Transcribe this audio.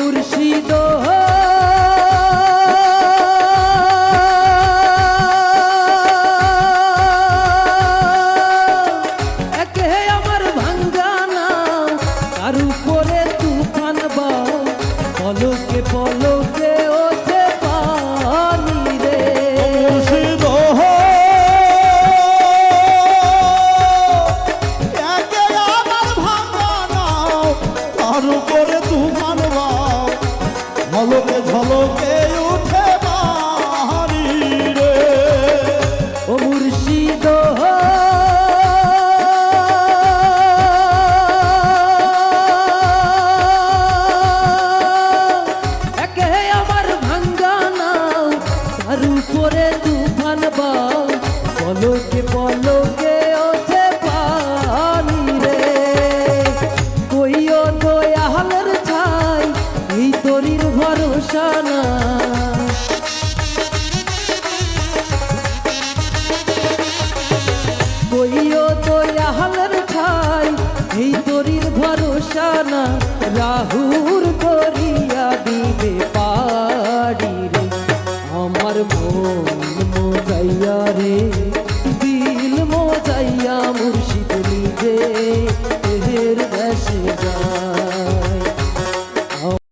মুর্শিদ একে আমার ভাঙ্গানা তার উপরে তুফান বাও পলকে পলকে ওঠে পানি রে মুর্শিদ একে আমার ভাঙা নাও তার উপরে তুফান বাও ঝলকে ঝলকে